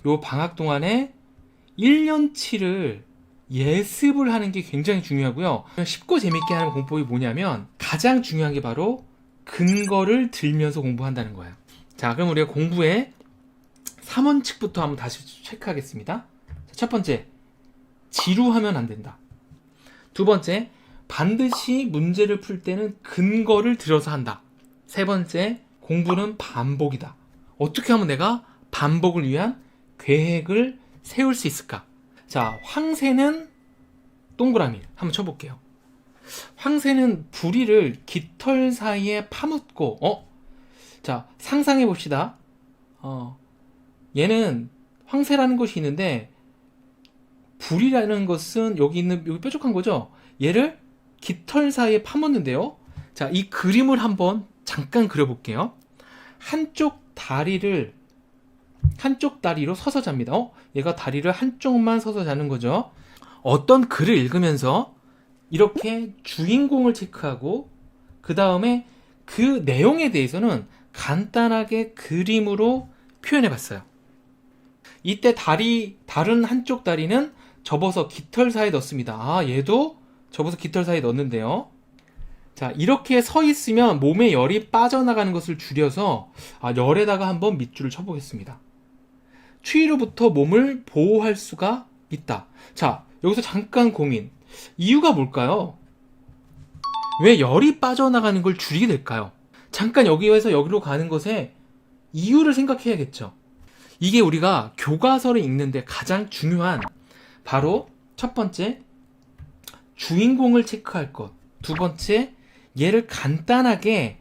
요 방학 동안에 1년치를 예습을 하는 게 굉장히 중요하고요. 쉽고 재밌게 하는 공법이 뭐냐면 가장 중요한 게 바로 근거를 들면서 공부한다는 거예요. 자, 그럼 우리가 공부의 3원칙부터 한번 다시 체크하겠습니다. 첫 번째, 지루하면 안 된다. 두 번째, 반드시 문제를 풀 때는 근거를 들어서 한다. 세 번째, 공부는 반복이다. 어떻게 하면 내가 반복을 위한 계획을 세울 수 있을까? 자, 황새는 동그라미 한번 쳐볼게요. 황새는 부리를 깃털 사이에 파묻고, 자, 상상해 봅시다. 얘는 황새라는 것이 있는데, 부리라는 것은 여기 뾰족한 거죠? 얘를 깃털 사이에 파묻는데요. 자, 이 그림을 한번 잠깐 그려볼게요. 한쪽 다리로 서서 잡니다. 얘가 다리를 한쪽만 서서 자는 거죠. 어떤 글을 읽으면서 이렇게 주인공을 체크하고 그 다음에 그 내용에 대해서는 간단하게 그림으로 표현해 봤어요. 이때 다른 한쪽 다리는 접어서 깃털 사이에 넣습니다. 얘도 접어서 깃털 사이에 넣는데요. 자, 이렇게 서 있으면 몸에 열이 빠져나가는 것을 줄여서 열에다가 한번 밑줄을 쳐보겠습니다. 추위로부터 몸을 보호할 수가 있다. 자, 여기서 잠깐 고민. 이유가 뭘까요? 왜 열이 빠져나가는 걸 줄이게 될까요? 잠깐 여기에서 여기로 가는 것에 이유를 생각해야겠죠. 이게 우리가 교과서를 읽는데 가장 중요한 바로 첫 번째, 주인공을 체크할 것. 두 번째, 얘를 간단하게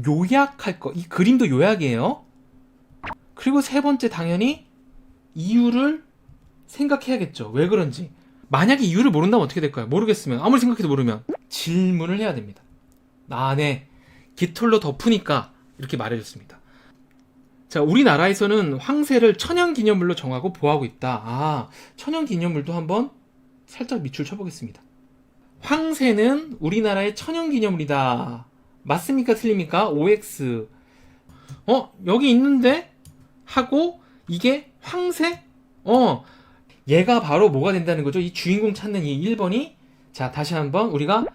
요약할 것. 이 그림도 요약이에요. 그리고 세 번째, 당연히 이유를 생각해야겠죠. 왜 그런지. 만약에 이유를 모른다면 어떻게 될까요? 모르겠으면, 아무리 생각해도 모르면 질문을 해야 됩니다. 네. 깃털로 덮으니까 이렇게 말해줬습니다. 자, 우리나라에서는 황새를 천연기념물로 정하고 보호하고 있다. 천연기념물도 한번 살짝 밑줄 쳐보겠습니다. 황새는 우리나라의 천연기념물이다. 맞습니까? 틀립니까? OX. 여기 있는데? 하고 이게 황새? 얘가 바로 뭐가 된다는 거죠? 이 주인공 찾는 이 1번이 자, 다시 한번 우리가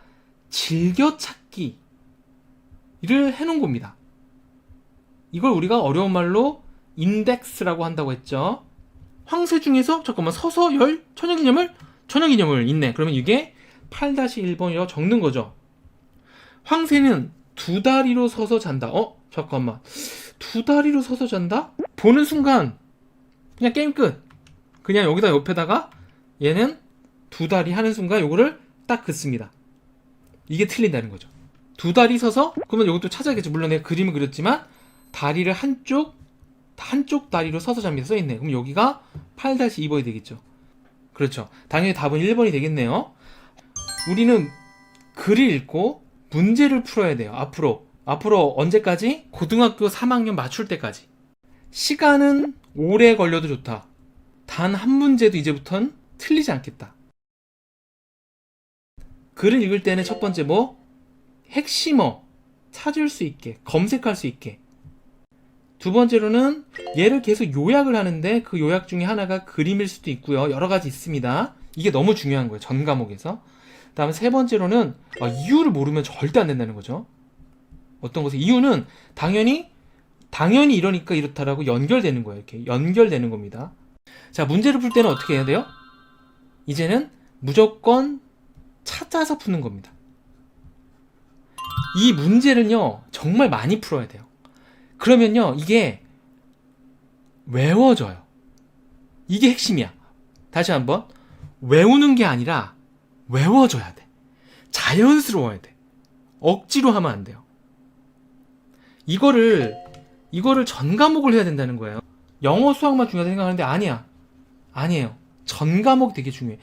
즐겨찾기를 해놓은 겁니다. 이걸 우리가 어려운 말로 인덱스라고 한다고 했죠. 황새 중에서 잠깐만 서서 천연기념물 있네. 그러면 이게 8-1번이라고 적는 거죠. 황새는 두 다리로 서서 잔다. 잠깐만. 두 다리로 서서 잔다? 보는 순간 그냥 게임 끝. 그냥 여기다 옆에다가 얘는 두 다리 하는 순간 요거를 딱 긋습니다. 이게 틀린다는 거죠. 두 다리 서서 그러면 이것도 찾아야겠죠. 물론 내가 그림을 그렸지만 다리를 한쪽 다리로 서서 잡니다. 써있네. 그럼 여기가 8-2번이 되겠죠. 그렇죠. 당연히 답은 1번이 되겠네요. 우리는 글을 읽고 문제를 풀어야 돼요. 앞으로 언제까지? 고등학교 3학년 맞출 때까지. 시간은 오래 걸려도 좋다. 단 한 문제도 이제부터는 틀리지 않겠다. 글을 읽을 때는 첫 번째 핵심어 찾을 수 있게, 검색할 수 있게. 두 번째로는 얘를 계속 요약을 하는데 그 요약 중에 하나가 그림일 수도 있고요. 여러 가지 있습니다. 이게 너무 중요한 거예요. 전 과목에서. 다음에 세 번째로는 이유를 모르면 절대 안 된다는 거죠. 어떤 것의 이유는 당연히 이러니까 이렇다라고 연결되는 거예요. 이렇게 연결되는 겁니다. 자, 문제를 풀 때는 어떻게 해야 돼요? 이제는 무조건 찾아서 푸는 겁니다. 이 문제는요, 정말 많이 풀어야 돼요. 그러면요, 이게 외워져요. 이게 핵심이야. 다시 한번. 외우는 게 아니라 외워져야 돼. 자연스러워야 돼. 억지로 하면 안 돼요. 이거를 전 과목을 해야 된다는 거예요. 영어 수학만 중요하다 생각하는데 아니에요. 전 과목 되게 중요해.